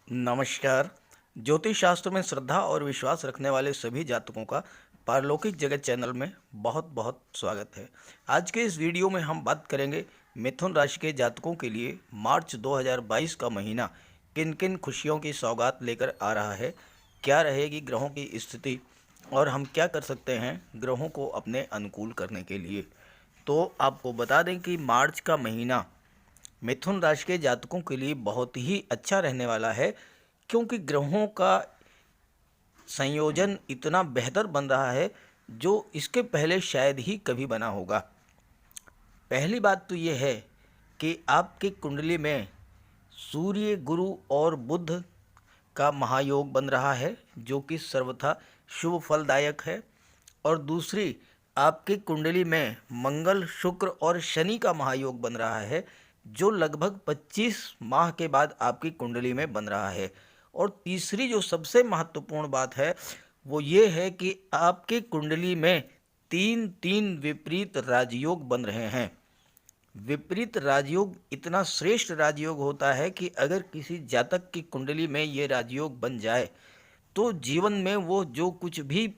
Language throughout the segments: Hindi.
नमस्कार। ज्योतिष शास्त्र में श्रद्धा और विश्वास रखने वाले सभी जातकों का पारलौकिक जगत चैनल में बहुत बहुत स्वागत है। आज के इस वीडियो में हम बात करेंगे मिथुन राशि के जातकों के लिए मार्च 2022 का महीना किन किन खुशियों की सौगात लेकर आ रहा है, क्या रहेगी ग्रहों की स्थिति और हम क्या कर सकते हैं ग्रहों को अपने अनुकूल करने के लिए। तो आपको बता दें कि मार्च का महीना मिथुन राशि के जातकों के लिए बहुत ही अच्छा रहने वाला है, क्योंकि ग्रहों का संयोजन इतना बेहतर बन रहा है जो इसके पहले शायद ही कभी बना होगा। पहली बात तो ये है कि आपकी कुंडली में सूर्य, गुरु और बुध का महायोग बन रहा है जो कि सर्वथा शुभ फलदायक है। और दूसरी, आपकी कुंडली में मंगल, शुक्र और शनि का महायोग बन रहा है जो लगभग 25 माह के बाद आपकी कुंडली में बन रहा है। और तीसरी जो सबसे महत्वपूर्ण बात है वो ये है कि आपकी कुंडली में तीन तीन विपरीत राजयोग बन रहे हैं। विपरीत राजयोग इतना श्रेष्ठ राजयोग होता है कि अगर किसी जातक की कुंडली में ये राजयोग बन जाए तो जीवन में वो जो कुछ भी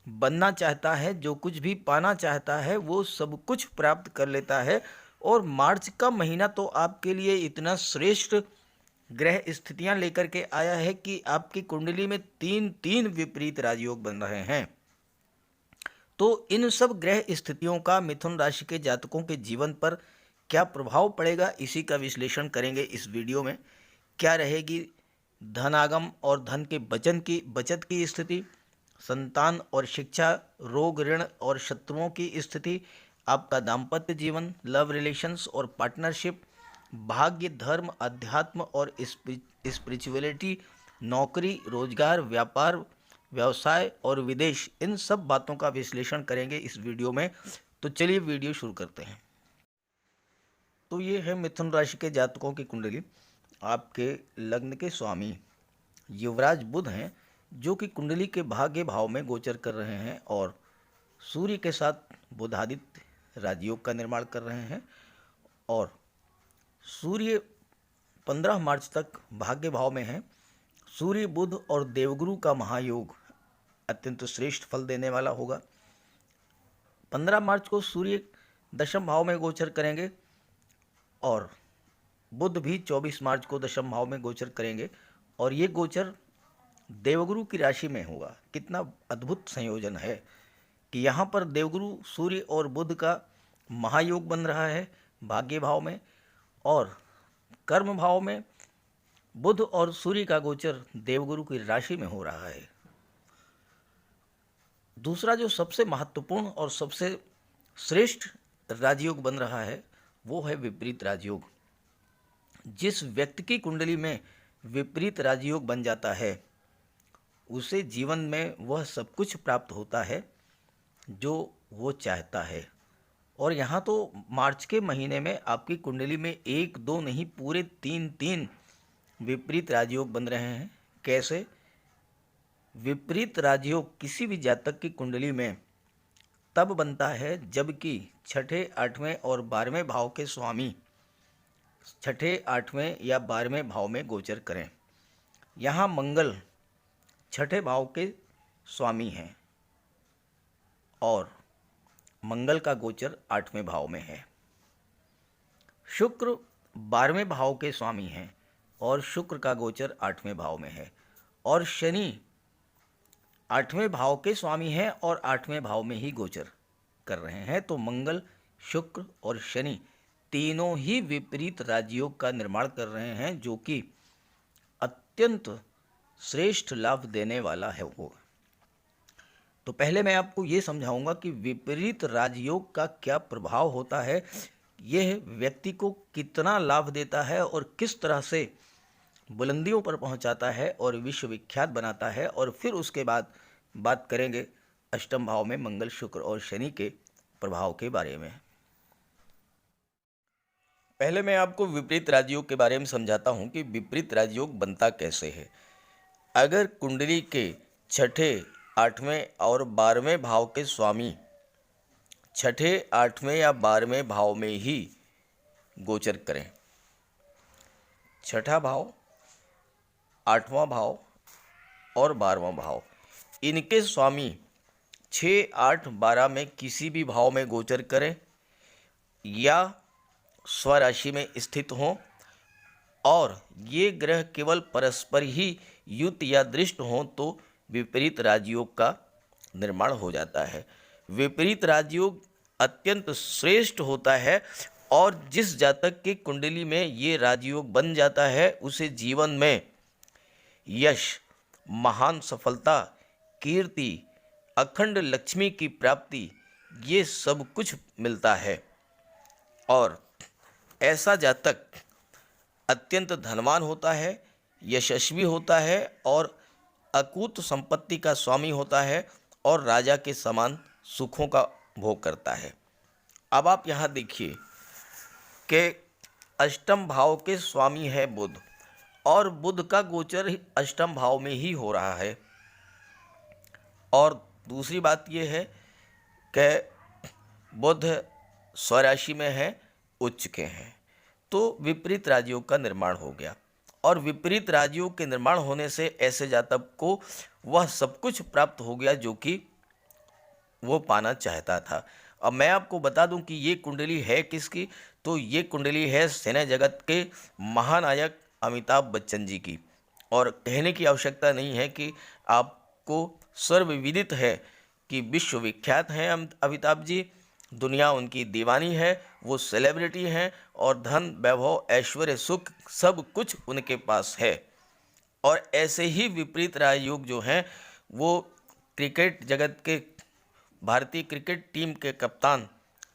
बनना चाहता है, जो कुछ भी पाना चाहता है, वो सब कुछ प्राप्त कर लेता है। और मार्च का महीना तो आपके लिए इतना श्रेष्ठ ग्रह स्थितियां लेकर के आया है कि आपकी कुंडली में तीन तीन विपरीत राजयोग बन रहे हैं। तो इन सब ग्रह स्थितियों का मिथुन राशि के जातकों के जीवन पर क्या प्रभाव पड़ेगा, इसी का विश्लेषण करेंगे इस वीडियो में। क्या रहेगी धनागम और धन के बचत की स्थिति, संतान और शिक्षा, रोग, ऋण और शत्रुओं की स्थिति, आपका दाम्पत्य जीवन, लव रिलेशंस और पार्टनरशिप, भाग्य, धर्म, अध्यात्म और स्पिरिचुअलिटी, नौकरी, रोजगार, व्यापार, व्यवसाय और विदेश, इन सब बातों का विश्लेषण करेंगे इस वीडियो में। तो चलिए वीडियो शुरू करते हैं। तो ये है मिथुन राशि के जातकों की कुंडली। आपके लग्न के स्वामी युवराज बुध हैं जो कि कुंडली के भाग्य भाव में गोचर कर रहे हैं और सूर्य के साथ बुधादित्य राजयोग का निर्माण कर रहे हैं। और सूर्य 15 मार्च तक भाग्य भाव में है। सूर्य, बुध और देवगुरु का महायोग अत्यंत श्रेष्ठ फल देने वाला होगा। 15 मार्च को सूर्य दशम भाव में गोचर करेंगे और बुध भी 24 मार्च को दशम भाव में गोचर करेंगे और ये गोचर देवगुरु की राशि में होगा। कितना अद्भुत संयोजन है कि यहाँ पर देवगुरु, सूर्य और बुध का महायोग बन रहा है भाग्य भाव में, और कर्म भाव में बुध और सूर्य का गोचर देवगुरु की राशि में हो रहा है। दूसरा जो सबसे महत्वपूर्ण और सबसे श्रेष्ठ राजयोग बन रहा है वो है विपरीत राजयोग। जिस व्यक्ति की कुंडली में विपरीत राजयोग बन जाता है उसे जीवन में वह सब कुछ प्राप्त होता है जो वो चाहता है। और यहाँ तो मार्च के महीने में आपकी कुंडली में एक दो नहीं, पूरे तीन तीन विपरीत राजयोग बन रहे हैं। कैसे? विपरीत राजयोग किसी भी जातक की कुंडली में तब बनता है जबकि छठे, आठवें और 12वें भाव के स्वामी छठे, आठवें या 12वें भाव में गोचर करें। यहाँ मंगल छठे भाव के स्वामी हैं और मंगल का गोचर 8वें भाव में है। शुक्र 12वें भाव के स्वामी हैं और शुक्र का गोचर 8वें भाव में है। और शनि 8वें भाव के स्वामी हैं और 8वें भाव में ही गोचर कर रहे हैं। तो मंगल, शुक्र और शनि तीनों ही विपरीत राजयोग का निर्माण कर रहे हैं जो कि अत्यंत श्रेष्ठ लाभ देने वाला है वो। तो पहले मैं आपको ये समझाऊंगा कि विपरीत राजयोग का क्या प्रभाव होता है, यह व्यक्ति को कितना लाभ देता है और किस तरह से बुलंदियों पर पहुंचाता है और विश्वविख्यात बनाता है। और फिर उसके बाद बात करेंगे अष्टम भाव में मंगल, शुक्र और शनि के प्रभाव के बारे में। पहले मैं आपको विपरीत राजयोग के बारे में समझाता हूं कि विपरीत राजयोग बनता कैसे है। अगर कुंडली के छठे, 8वें और 12वें भाव के स्वामी छठे, 8वें या 12वें भाव में ही गोचर करें, छठा भाव, 8वां भाव और 12वां भाव, इनके स्वामी 6, 8, 12 में किसी भी भाव में गोचर करें या स्वराशि में स्थित हों, और ये ग्रह केवल परस्पर ही युत या दृष्ट हों तो विपरीत राजयोग का निर्माण हो जाता है। विपरीत राजयोग अत्यंत श्रेष्ठ होता है, और जिस जातक की कुंडली में ये राजयोग बन जाता है उसे जीवन में यश, महान सफलता, कीर्ति, अखंड लक्ष्मी की प्राप्ति, ये सब कुछ मिलता है। और ऐसा जातक अत्यंत धनवान होता है, यशस्वी होता है और अकूत संपत्ति का स्वामी होता है और राजा के समान सुखों का भोग करता है। अब आप यहाँ देखिए कि अष्टम भाव के स्वामी है बुध, और बुध का गोचर अष्टम भाव में ही हो रहा है। और दूसरी बात यह है कि बुध स्वराशि में है, उच्च के हैं, तो विपरीत राजयोग का निर्माण हो गया। और विपरीत राजयोग के निर्माण होने से ऐसे जातक को वह सब कुछ प्राप्त हो गया जो कि वो पाना चाहता था। अब मैं आपको बता दूं कि ये कुंडली है किसकी, तो ये कुंडली है सिने जगत के महानायक अमिताभ बच्चन जी की। और कहने की आवश्यकता नहीं है कि आपको सर्वविदित है कि विश्वविख्यात हैं अमिताभ जी, दुनिया उनकी दीवानी है, वो सेलिब्रिटी हैं और धन, वैभव, ऐश्वर्य, सुख सब कुछ उनके पास है। और ऐसे ही विपरीत राजयोग जो हैं वो क्रिकेट जगत के, भारतीय क्रिकेट टीम के कप्तान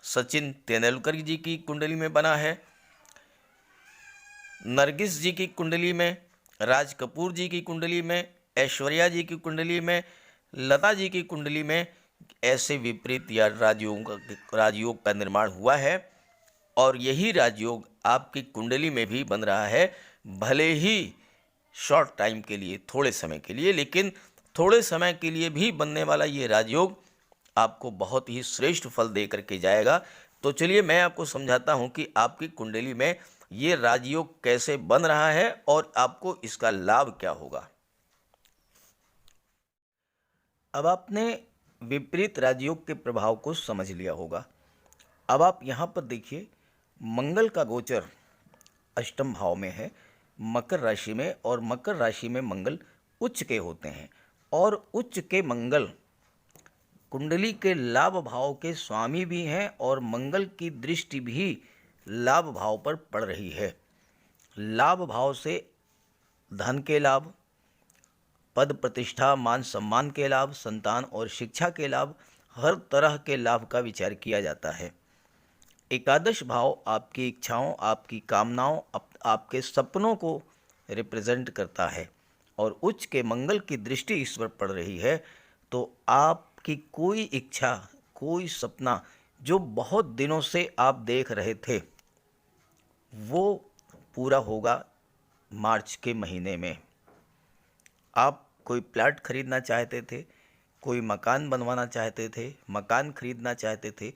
सचिन तेंदुलकर जी की कुंडली में बना है, नरगिस जी की कुंडली में, राज कपूर जी की कुंडली में, ऐश्वर्या जी की कुंडली में, लता जी की कुंडली में ऐसे विपरीत या राजयोग का निर्माण हुआ है। और यही राजयोग आपकी कुंडली में भी बन रहा है, भले ही शॉर्ट टाइम के लिए, थोड़े समय के लिए, लेकिन थोड़े समय के लिए भी बनने वाला ये राजयोग आपको बहुत ही श्रेष्ठ फल दे करके जाएगा। तो चलिए मैं आपको समझाता हूँ कि आपकी कुंडली में ये राजयोग कैसे बन रहा है और आपको इसका लाभ क्या होगा। अब आपने विपरीत राजयोग के प्रभाव को समझ लिया होगा। अब आप यहाँ पर देखिए, मंगल का गोचर अष्टम भाव में है, मकर राशि में, और मकर राशि में मंगल उच्च के होते हैं। और उच्च के मंगल कुंडली के लाभ भाव के स्वामी भी हैं, और मंगल की दृष्टि भी लाभ भाव पर पड़ रही है। लाभ भाव से धन के लाभ, पद प्रतिष्ठा, मान सम्मान के लाभ, संतान और शिक्षा के लाभ, हर तरह के लाभ का विचार किया जाता है। एकादश भाव आपकी इच्छाओं, आपकी कामनाओं, आपके सपनों को रिप्रेजेंट करता है। और उच्च के मंगल की दृष्टि इस पर पड़ रही है, तो आपकी कोई इच्छा, कोई सपना जो बहुत दिनों से आप देख रहे थे वो पूरा होगा मार्च के महीने में। आप कोई प्लाट खरीदना चाहते थे, कोई मकान बनवाना चाहते थे, मकान खरीदना चाहते थे,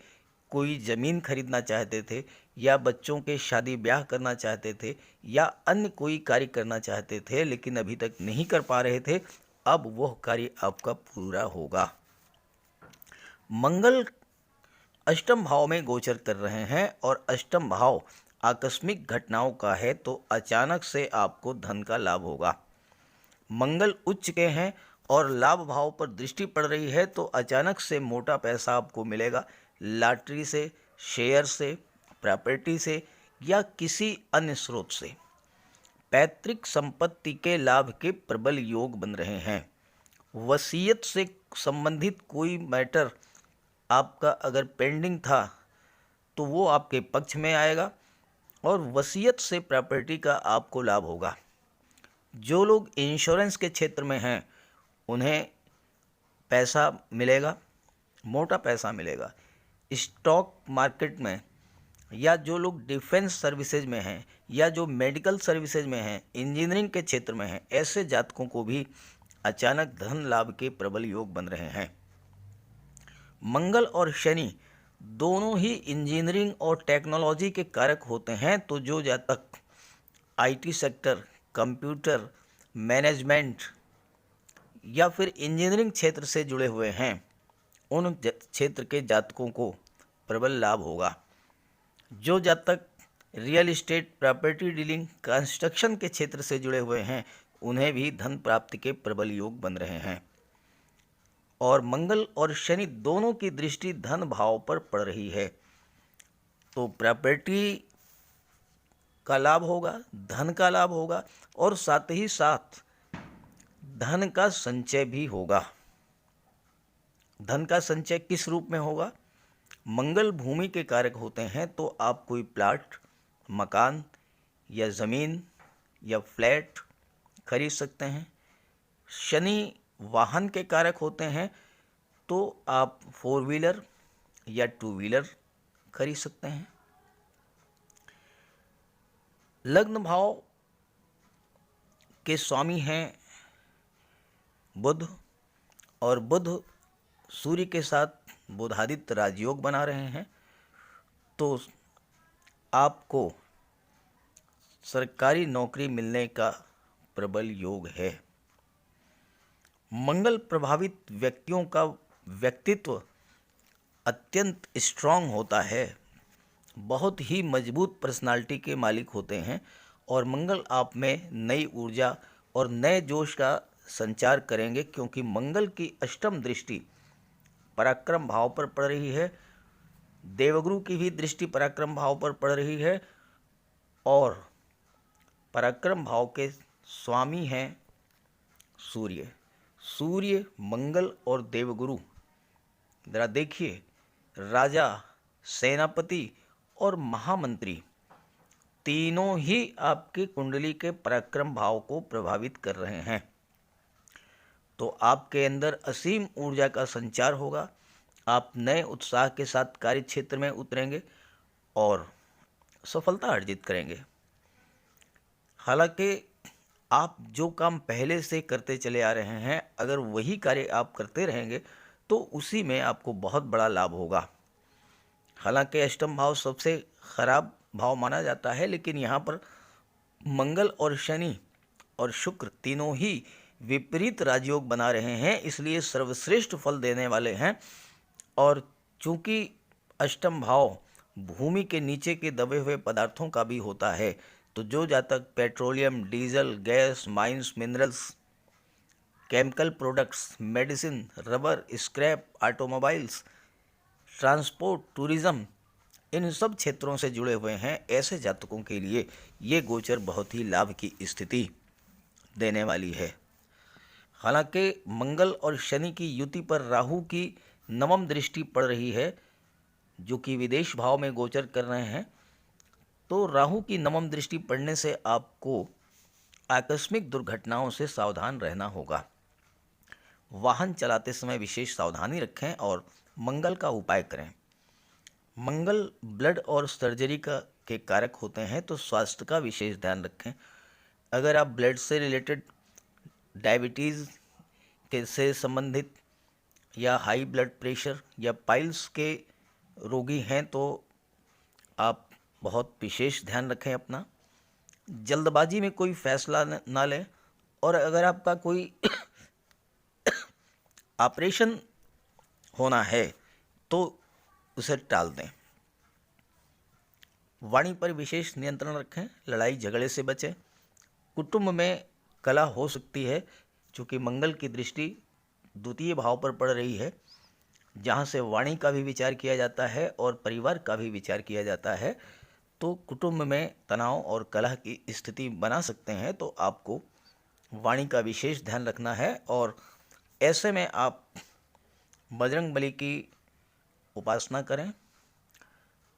कोई ज़मीन खरीदना चाहते थे, या बच्चों के शादी ब्याह करना चाहते थे, या अन्य कोई कार्य करना चाहते थे लेकिन अभी तक नहीं कर पा रहे थे, अब वह कार्य आपका पूरा होगा। मंगल अष्टम भाव में गोचर कर रहे हैं, और अष्टम भाव आकस्मिक घटनाओं का है, तो अचानक से आपको धन का लाभ होगा। मंगल उच्च के हैं और लाभ भाव पर दृष्टि पड़ रही है, तो अचानक से मोटा पैसा आपको मिलेगा, लॉटरी से, शेयर से, प्रॉपर्टी से, या किसी अन्य स्रोत से। पैतृक संपत्ति के लाभ के प्रबल योग बन रहे हैं। वसीयत से संबंधित कोई मैटर आपका अगर पेंडिंग था तो वो आपके पक्ष में आएगा, और वसीयत से प्रॉपर्टी का आपको लाभ होगा। जो लोग इंश्योरेंस के क्षेत्र में हैं उन्हें पैसा मिलेगा, मोटा पैसा मिलेगा। स्टॉक मार्केट में, या जो लोग डिफेंस सर्विसेज में हैं, या जो मेडिकल सर्विसेज में हैं, इंजीनियरिंग के क्षेत्र में हैं, ऐसे जातकों को भी अचानक धन लाभ के प्रबल योग बन रहे हैं। मंगल और शनि दोनों ही इंजीनियरिंग और टेक्नोलॉजी के कारक होते हैं, तो जो जातक आईटी सेक्टर, कंप्यूटर, मैनेजमेंट या फिर इंजीनियरिंग क्षेत्र से जुड़े हुए हैं, उन क्षेत्र के जातकों को प्रबल लाभ होगा। जो जातक real estate, property dealing, construction के क्षेत्र से जुड़े हुए हैं, उन्हें भी धन प्राप्ति के प्रबल योग बन रहे हैं। और मंगल और शनि दोनों की दृष्टि धन भाव पर पड़ रही है, तो प्रॉपर्टी का लाभ होगा, धन का लाभ होगा और साथ ही साथ धन का संचय भी होगा। धन का संचय किस रूप में होगा? मंगल भूमि के कारक होते हैं, तो आप कोई प्लाट, मकान या ज़मीन या फ्लैट खरीद सकते हैं। शनि वाहन के कारक होते हैं, तो आप 4 व्हीलर या 2 व्हीलर खरीद सकते हैं। लग्न भाव के स्वामी हैं बुध, और बुध सूर्य के साथ बुधादित्य राजयोग बना रहे हैं, तो आपको सरकारी नौकरी मिलने का प्रबल योग है। मंगल प्रभावित व्यक्तियों का व्यक्तित्व अत्यंत स्ट्रांग होता है, बहुत ही मजबूत पर्सनालिटी के मालिक होते हैं, और मंगल आप में नई ऊर्जा और नए जोश का संचार करेंगे, क्योंकि मंगल की अष्टम दृष्टि पराक्रम भाव पर पड़ रही है। देवगुरु की भी दृष्टि पराक्रम भाव पर पड़ रही है, और पराक्रम भाव के स्वामी हैं सूर्य। सूर्य, मंगल और देवगुरु, जरा देखिए, राजा, सेनापति और महामंत्री तीनों ही आपकी कुंडली के पराक्रम भाव को प्रभावित कर रहे हैं, तो आपके अंदर असीम ऊर्जा का संचार होगा। आप नए उत्साह के साथ कार्य क्षेत्र में उतरेंगे और सफलता अर्जित करेंगे। हालांकि आप जो काम पहले से करते चले आ रहे हैं, अगर वही कार्य आप करते रहेंगे तो उसी में आपको बहुत बड़ा लाभ होगा। हालांकि अष्टम भाव सबसे खराब भाव माना जाता है, लेकिन यहाँ पर मंगल और शनि और शुक्र तीनों ही विपरीत राजयोग बना रहे हैं, इसलिए सर्वश्रेष्ठ फल देने वाले हैं। और चूंकि अष्टम भाव भूमि के नीचे के दबे हुए पदार्थों का भी होता है, तो जो जातक petroleum, diesel, gas, mines, minerals, chemical products, medicine, rubber, scrap, automobiles, transport, tourism, इन सब क्षेत्रों से जुड़े हुए हैं, ऐसे जातकों के लिए ये गोचर बहुत ही लाभ की स्थिति देने वाली है। हालांकि मंगल और शनि की युति पर राहु की नवम दृष्टि पड़ रही है, जो कि विदेश भाव में गोचर कर रहे हैं, तो राहु की नवम दृष्टि पड़ने से आपको आकस्मिक दुर्घटनाओं से सावधान रहना होगा। वाहन चलाते समय विशेष सावधानी रखें और मंगल का उपाय करें। मंगल ब्लड और सर्जरी के कारक होते हैं, तो स्वास्थ्य का विशेष ध्यान रखें। अगर आप ब्लड से रिलेटेड, डायबिटीज़ के से संबंधित या हाई ब्लड प्रेशर या पाइल्स के रोगी हैं, तो आप बहुत विशेष ध्यान रखें अपना। जल्दबाजी में कोई फैसला ना लें, और अगर आपका कोई ऑपरेशन होना है तो उसे टाल दें। वाणी पर विशेष नियंत्रण रखें, लड़ाई झगड़े से बचें। कुटुंब में कलह हो सकती है, चूँकि मंगल की दृष्टि द्वितीय भाव पर पड़ रही है, जहाँ से वाणी का भी विचार किया जाता है और परिवार का भी विचार किया जाता है, तो कुटुंब में तनाव और कलह की स्थिति बना सकते हैं। तो आपको वाणी का विशेष ध्यान रखना है, और ऐसे में आप बजरंग बली की उपासना करें,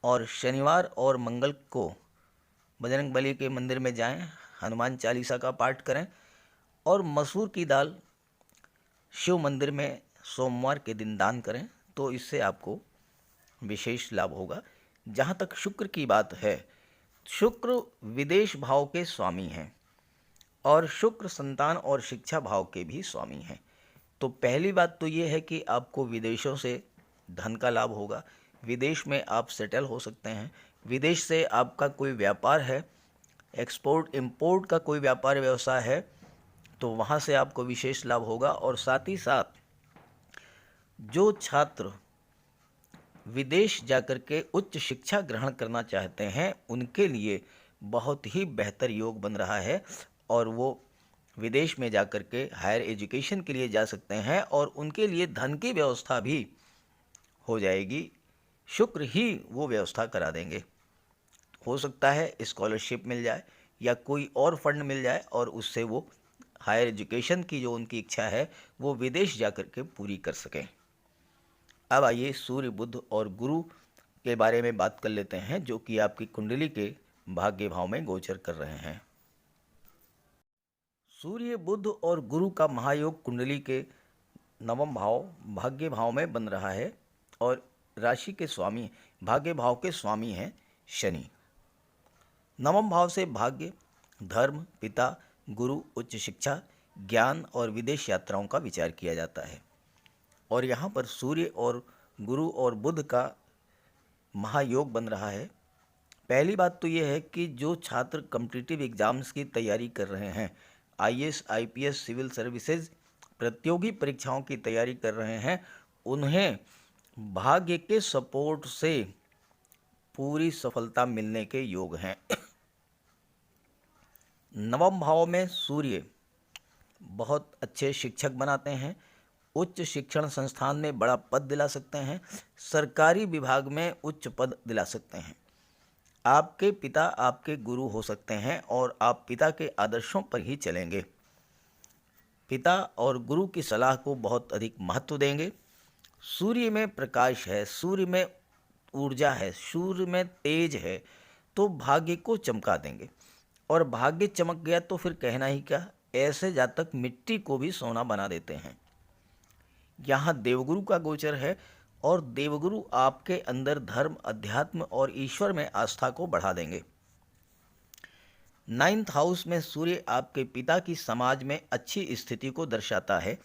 और शनिवार और मंगल को बजरंग बली के मंदिर में जाएं, हनुमान चालीसा का पाठ करें, और मसूर की दाल शिव मंदिर में सोमवार के दिन दान करें, तो इससे आपको विशेष लाभ होगा। जहाँ तक शुक्र की बात है, शुक्र विदेश भाव के स्वामी हैं, और शुक्र संतान और शिक्षा भाव के भी स्वामी हैं। तो पहली बात तो ये है कि आपको विदेशों से धन का लाभ होगा, विदेश में आप सेटल हो सकते हैं। विदेश से आपका कोई व्यापार है, एक्सपोर्ट इंपोर्ट का कोई व्यापार व्यवसाय है, तो वहाँ से आपको विशेष लाभ होगा। और साथ ही साथ जो छात्र विदेश जाकर के उच्च शिक्षा ग्रहण करना चाहते हैं उनके लिए बहुत ही बेहतर योग बन रहा है, और वो विदेश में जाकर के हायर एजुकेशन के लिए जा सकते हैं और उनके लिए धन की व्यवस्था भी हो जाएगी। शुक्र ही वो व्यवस्था करा देंगे। हो सकता है स्कॉलरशिप मिल जाए या कोई और फंड मिल जाए और उससे वो हायर एजुकेशन की जो उनकी इच्छा है वो विदेश जाकर के पूरी कर सकें। अब आइए सूर्य, बुध और गुरु के बारे में बात कर लेते हैं, जो कि आपकी कुंडली के भाग्य भाव में गोचर कर रहे हैं। सूर्य, बुध और गुरु का महायोग कुंडली के नवम भाव भाग्य भाव में बन रहा है, और राशि के स्वामी, भाग्य भाव के स्वामी हैं शनि। नवम भाव से भाग्य, धर्म, पिता, गुरु, उच्च शिक्षा, ज्ञान और विदेश यात्राओं का विचार किया जाता है। और यहाँ पर सूर्य और गुरु और बुध का महायोग बन रहा है। पहली बात तो ये है कि जो छात्र कॉम्पिटिटिव एग्जाम्स की तैयारी कर रहे हैं, आईएएस, आईपीएस, सिविल सर्विसेज, प्रतियोगी परीक्षाओं की तैयारी कर रहे हैं, उन्हें भाग्य के सपोर्ट से पूरी सफलता मिलने के योग हैं। नवम भाव में सूर्य बहुत अच्छे शिक्षक बनाते हैं, उच्च शिक्षण संस्थान में बड़ा पद दिला सकते हैं, सरकारी विभाग में उच्च पद दिला सकते हैं। आपके पिता आपके गुरु हो सकते हैं और आप पिता के आदर्शों पर ही चलेंगे। पिता और गुरु की सलाह को बहुत अधिक महत्व देंगे। सूर्य में प्रकाश है, सूर्य में ऊर्जा है, सूर्य में तेज है, तो भाग्य को चमका देंगे। और भाग्य चमक गया तो फिर कहना ही क्या, ऐसे जातक मिट्टी को भी सोना बना देते हैं। यहाँ देवगुरु का गोचर है और देवगुरु आपके अंदर धर्म, अध्यात्म और ईश्वर में आस्था को बढ़ा देंगे। 9th हाउस में सूर्य आपके पिता की समाज में अच्छी स्थिति को दर्शाता है।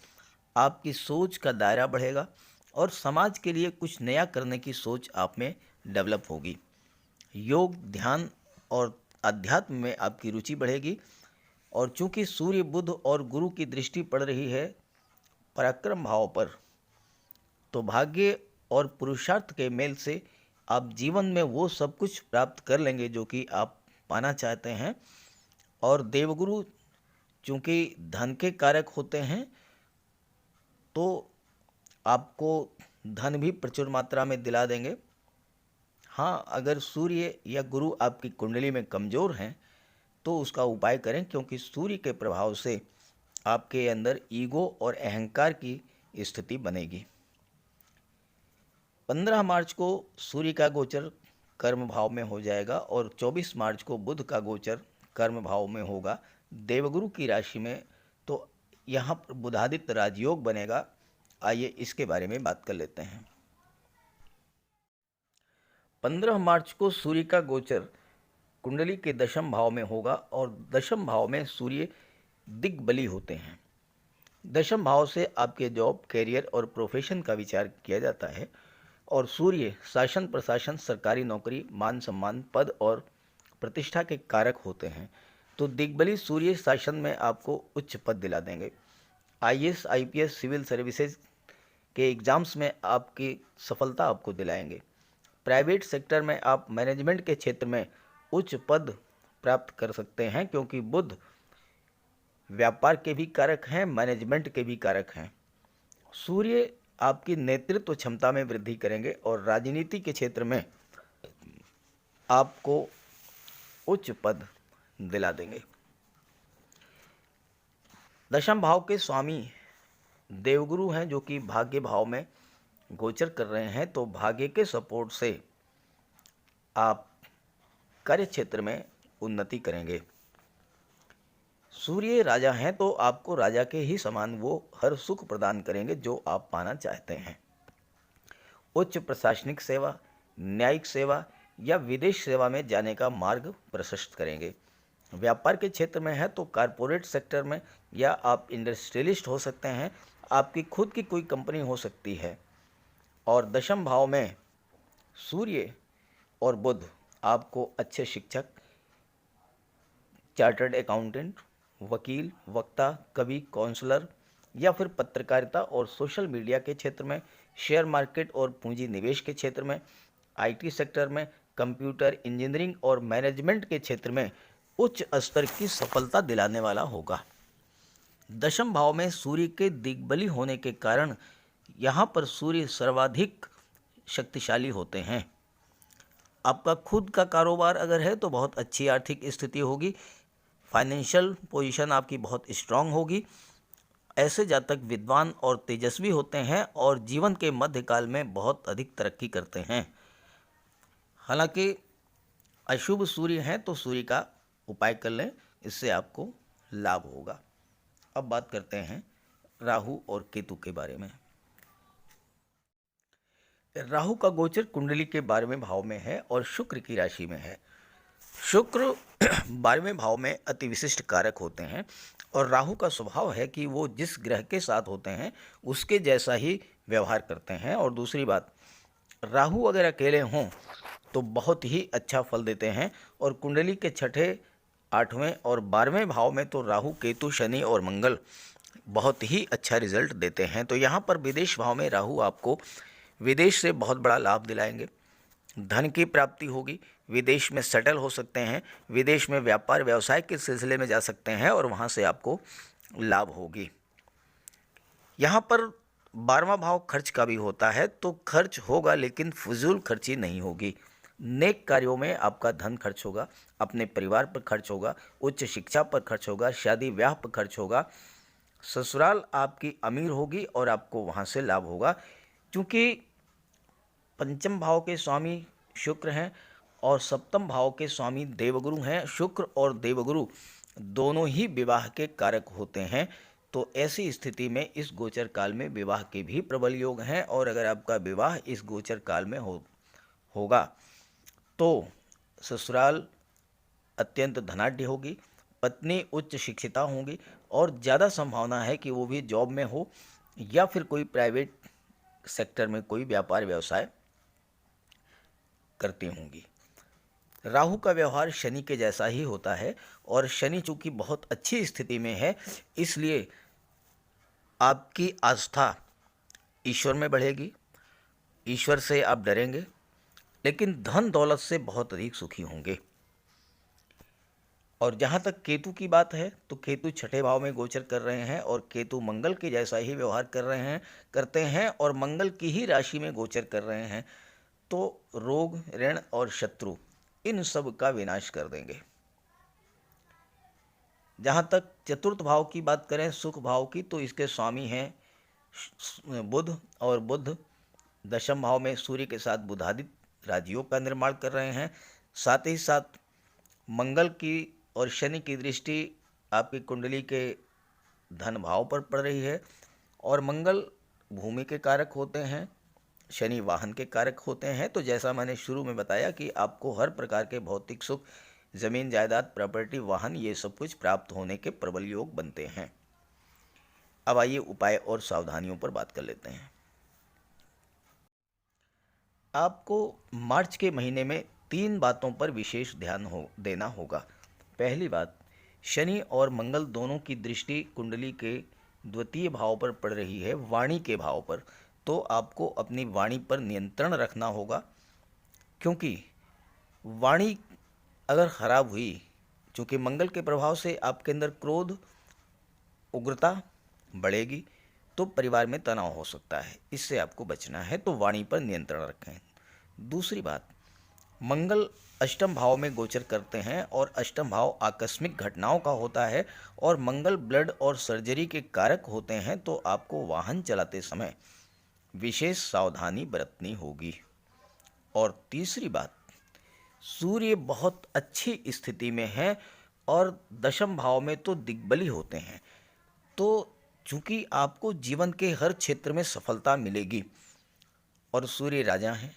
आपकी सोच का दायरा बढ़ेगा और समाज के लिए कुछ नया करने की सोच आप में डेवलप होगी। योग, ध्यान और अध्यात्म में आपकी रुचि बढ़ेगी। और चूंकि सूर्य, बुध और गुरु की दृष्टि पड़ रही है पराक्रम भाव पर, तो भाग्य और पुरुषार्थ के मेल से आप जीवन में वो सब कुछ प्राप्त कर लेंगे जो कि आप पाना चाहते हैं। और देवगुरु चूंकि धन के कारक होते हैं, तो आपको धन भी प्रचुर मात्रा में दिला देंगे। हाँ, अगर सूर्य या गुरु आपकी कुंडली में कमज़ोर हैं तो उसका उपाय करें, क्योंकि सूर्य के प्रभाव से आपके अंदर ईगो और अहंकार की स्थिति बनेगी। 15 मार्च को सूर्य का गोचर कर्म भाव में हो जाएगा और 24 मार्च को बुध का गोचर कर्म भाव में होगा देवगुरु की राशि में। तो यहाँ पर बुधादित्य राजयोग बनेगा। आइए इसके बारे में बात कर लेते हैं। 15 मार्च को सूर्य का गोचर कुंडली के दशम भाव में होगा और दशम भाव में सूर्य दिग्बली होते हैं। दशम भाव से आपके जॉब, कैरियर और प्रोफेशन का विचार किया जाता है। और सूर्य शासन, प्रशासन, सरकारी नौकरी, मान सम्मान, पद और प्रतिष्ठा के कारक होते हैं। तो दिग्बली सूर्य शासन में आपको उच्च पद दिला देंगे। आईएएस, आईपीएस, सिविल सर्विसेज के एग्ज़ाम्स में आपकी सफलता आपको दिलाएंगे। प्राइवेट सेक्टर में आप मैनेजमेंट के क्षेत्र में उच्च पद प्राप्त कर सकते हैं, क्योंकि बुध व्यापार के भी कारक हैं, मैनेजमेंट के भी कारक हैं। सूर्य आपकी नेतृत्व क्षमता में वृद्धि करेंगे और राजनीति के क्षेत्र में आपको उच्च पद दिला देंगे। दशम भाव के स्वामी देवगुरु हैं, जो कि भाग्य भाव में गोचर कर रहे हैं। तो भाग्य के सपोर्ट से आप कार्य क्षेत्र में उन्नति करेंगे। सूर्य राजा हैं, तो आपको राजा के ही समान वो हर सुख प्रदान करेंगे जो आप पाना चाहते हैं। उच्च प्रशासनिक सेवा, न्यायिक सेवा या विदेश सेवा में जाने का मार्ग प्रशस्त करेंगे। व्यापार के क्षेत्र में है तो कारपोरेट सेक्टर में, या आप इंडस्ट्रियलिस्ट हो सकते हैं, आपकी खुद की कोई कंपनी हो सकती है। और दशम भाव में सूर्य और बुध आपको अच्छे शिक्षक, चार्टर्ड अकाउंटेंट, वकील, वक्ता, कवि, काउंसलर या फिर पत्रकारिता और सोशल मीडिया के क्षेत्र में, शेयर मार्केट और पूंजी निवेश के क्षेत्र में, आईटी सेक्टर में, कंप्यूटर इंजीनियरिंग और मैनेजमेंट के क्षेत्र में उच्च स्तर की सफलता दिलाने वाला होगा। दशम भाव में सूर्य के दिग्बली होने के कारण यहाँ पर सूर्य सर्वाधिक शक्तिशाली होते हैं। आपका खुद का कारोबार अगर है तो बहुत अच्छी आर्थिक स्थिति होगी, फाइनेंशियल पोजीशन आपकी बहुत स्ट्रांग होगी। ऐसे जातक विद्वान और तेजस्वी होते हैं और जीवन के मध्यकाल में बहुत अधिक तरक्की करते हैं। हालांकि अशुभ सूर्य हैं तो सूर्य का उपाय कर लें, इससे आपको लाभ होगा। अब बात करते हैं राहु और केतु के बारे में। राहु का गोचर कुंडली के 12वें भाव में है और शुक्र की राशि में है। शुक्र 12वें भाव में अति विशिष्ट कारक होते हैं और राहु का स्वभाव है कि वो जिस ग्रह के साथ होते हैं उसके जैसा ही व्यवहार करते हैं। और दूसरी बात, राहु अगर अकेले हों तो बहुत ही अच्छा फल देते हैं और कुंडली के छठे, 8वें और 12वें भाव में तो राहु, केतु, शनि और मंगल बहुत ही अच्छा रिजल्ट देते हैं। तो यहाँ पर विदेश भाव में राहु आपको विदेश से बहुत बड़ा लाभ दिलाएंगे, धन की प्राप्ति होगी, विदेश में सेटल हो सकते हैं, विदेश में व्यापार व्यवसाय के सिलसिले में जा सकते हैं और वहाँ से आपको लाभ होगी। यहाँ पर 12वां भाव खर्च का भी होता है, तो खर्च होगा लेकिन फजूल खर्ची नहीं होगी। नेक कार्यों में आपका धन खर्च होगा, अपने परिवार पर खर्च होगा, उच्च शिक्षा पर खर्च होगा, शादी ब्याह पर खर्च होगा, ससुराल आपकी अमीर होगी और आपको वहाँ से लाभ होगा। क्योंकि पंचम भाव के स्वामी शुक्र हैं और सप्तम भाव के स्वामी देवगुरु हैं। शुक्र और देवगुरु दोनों ही विवाह के कारक होते हैं, तो ऐसी स्थिति में इस गोचर काल में विवाह के भी प्रबल योग हैं। और अगर आपका विवाह इस गोचर काल में होगा तो ससुराल अत्यंत धनाढ्य होगी, पत्नी उच्च शिक्षिता होंगी और ज़्यादा संभावना है कि वो भी जॉब में हो या फिर कोई प्राइवेट सेक्टर में कोई व्यापार व्यवसाय करती होंगी। राहु का व्यवहार शनि के जैसा ही होता है और शनि चूंकि बहुत अच्छी स्थिति में है, इसलिए आपकी आस्था ईश्वर में बढ़ेगी, ईश्वर से आप डरेंगे, लेकिन धन दौलत से बहुत अधिक सुखी होंगे। और जहाँ तक केतु की बात है तो केतु छठे भाव में गोचर कर रहे हैं और केतु मंगल के जैसा ही व्यवहार करते हैं और मंगल की ही राशि में गोचर कर रहे हैं, तो रोग, ऋण और शत्रु इन सब का विनाश कर देंगे। जहाँ तक चतुर्थ भाव की बात करें, सुख भाव की, तो इसके स्वामी हैं बुध और बुध दशम भाव में सूर्य के साथ बुधादित्य राजयोग का निर्माण कर रहे हैं। साथ ही साथ मंगल की और शनि की दृष्टि आपकी कुंडली के धन भाव पर पड़ रही है और मंगल भूमि के कारक होते हैं, शनि वाहन के कारक होते हैं। तो जैसा मैंने शुरू में बताया कि आपको हर प्रकार के भौतिक सुख, ज़मीन जायदाद, प्रॉपर्टी, वाहन, ये सब कुछ प्राप्त होने के प्रबल योग बनते हैं। अब आइए उपाय और सावधानियों पर बात कर लेते हैं। आपको मार्च के महीने में 3 बातों पर विशेष ध्यान देना होगा। पहली बात, शनि और मंगल दोनों की दृष्टि कुंडली के द्वितीय भाव पर पड़ रही है, वाणी के भाव पर, तो आपको अपनी वाणी पर नियंत्रण रखना होगा। क्योंकि वाणी अगर खराब हुई, चूँकि मंगल के प्रभाव से आपके अंदर क्रोध, उग्रता बढ़ेगी, तो परिवार में तनाव हो सकता है, इससे आपको बचना है, तो वाणी पर नियंत्रण रखें। दूसरी बात, मंगल अष्टम भाव में गोचर करते हैं और अष्टम भाव आकस्मिक घटनाओं का होता है और मंगल ब्लड और सर्जरी के कारक होते हैं, तो आपको वाहन चलाते समय विशेष सावधानी बरतनी होगी। और तीसरी बात, सूर्य बहुत अच्छी स्थिति में है और दशम भाव में तो दिग्बली होते हैं, तो चूँकि आपको जीवन के हर क्षेत्र में सफलता मिलेगी और सूर्य राजा हैं,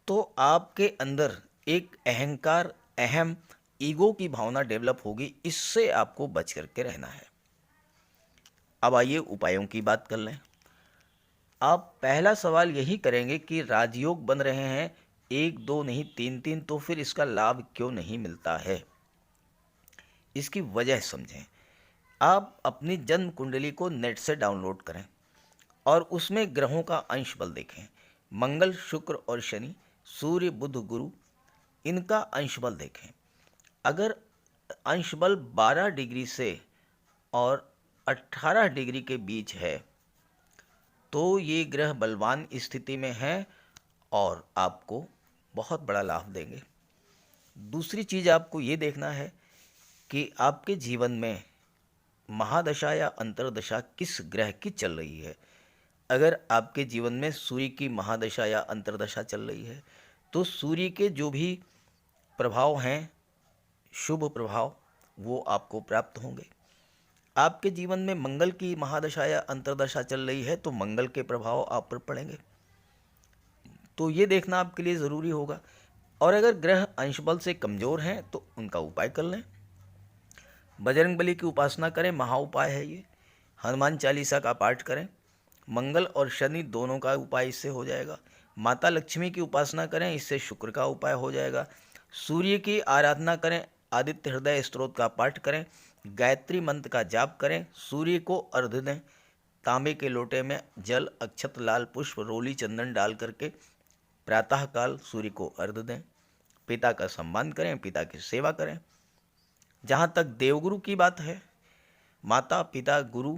तो आपके अंदर एक अहंकार, अहम, ईगो की भावना डेवलप होगी, इससे आपको बच करके रहना है। अब आइए उपायों की बात कर लें। आप पहला सवाल यही करेंगे कि राजयोग बन रहे हैं 1, 2 नहीं 3, तो फिर इसका लाभ क्यों नहीं मिलता है। इसकी वजह समझें आप अपनी जन्म कुंडली को नेट से डाउनलोड करें और उसमें ग्रहों का अंश बल देखें। मंगल, शुक्र और शनि, सूर्य, बुध, गुरु, इनका अंश बल देखें। अगर अंश बल 12 डिग्री से और 18 डिग्री के बीच है तो ये ग्रह बलवान स्थिति में हैं और आपको बहुत बड़ा लाभ देंगे। दूसरी चीज़ आपको ये देखना है कि आपके जीवन में महादशा या अंतर्दशा किस ग्रह की चल रही है। अगर आपके जीवन में सूर्य की महादशा या अंतर्दशा चल रही है तो सूर्य के जो भी प्रभाव हैं, शुभ प्रभाव, वो आपको प्राप्त होंगे। आपके जीवन में मंगल की महादशा या अंतर्दशा चल रही है तो मंगल के प्रभाव आप पर पड़ेंगे। तो ये देखना आपके लिए ज़रूरी होगा। और अगर ग्रह अंश बल से कमज़ोर हैं तो उनका उपाय कर लें। बजरंगबली की उपासना करें, महा उपाय है ये। हनुमान चालीसा का पाठ करें। मंगल और शनि दोनों का उपाय इससे हो जाएगा। माता लक्ष्मी की उपासना करें, इससे शुक्र का उपाय हो जाएगा। सूर्य की आराधना करें, आदित्य हृदय स्तोत्र का पाठ करें, गायत्री मंत्र का जाप करें, सूर्य को अर्घ्य दें। तांबे के लोटे में जल, अक्षत, लाल पुष्प, रोली, चंदन डाल करके प्रातःकाल सूर्य को अर्घ्य दें। पिता का सम्मान करें, पिता की सेवा करें। जहाँ तक देवगुरु की बात है, माता, पिता, गुरु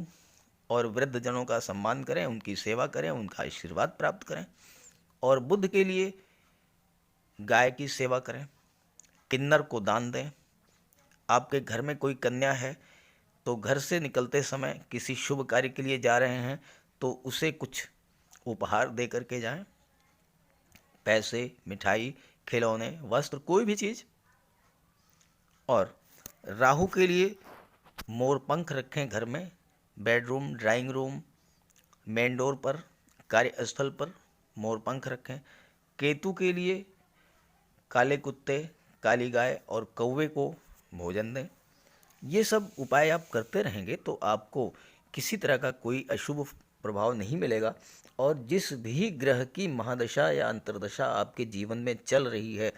और वृद्ध जनों का सम्मान करें, उनकी सेवा करें, उनका आशीर्वाद प्राप्त करें। और बुद्ध के लिए गाय की सेवा करें, किन्नर को दान दें। आपके घर में कोई कन्या है तो घर से निकलते समय किसी शुभ कार्य के लिए जा रहे हैं तो उसे कुछ उपहार दे करके जाएं। पैसे, मिठाई, खिलौने, वस्त्र, कोई भी चीज़। और राहु के लिए मोर पंख रखें घर में, bedroom, drawing room, main door पर, कार्यस्थल पर मोर पंख रखें। केतु के लिए काले कुत्ते, काली गाय और कौवे को भोजन दें। ये सब उपाय आप करते रहेंगे तो आपको किसी तरह का कोई अशुभ प्रभाव नहीं मिलेगा। और जिस भी ग्रह की महादशा या अंतर्दशा आपके जीवन में चल रही है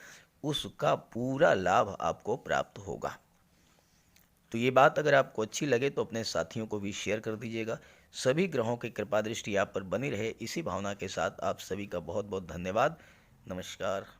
उसका पूरा लाभ आपको प्राप्त होगा। तो ये बात अगर आपको अच्छी लगे तो अपने साथियों को भी शेयर कर दीजिएगा। सभी ग्रहों की कृपा दृष्टि आप पर बनी रहे, इसी भावना के साथ आप सभी का बहुत बहुत धन्यवाद। नमस्कार।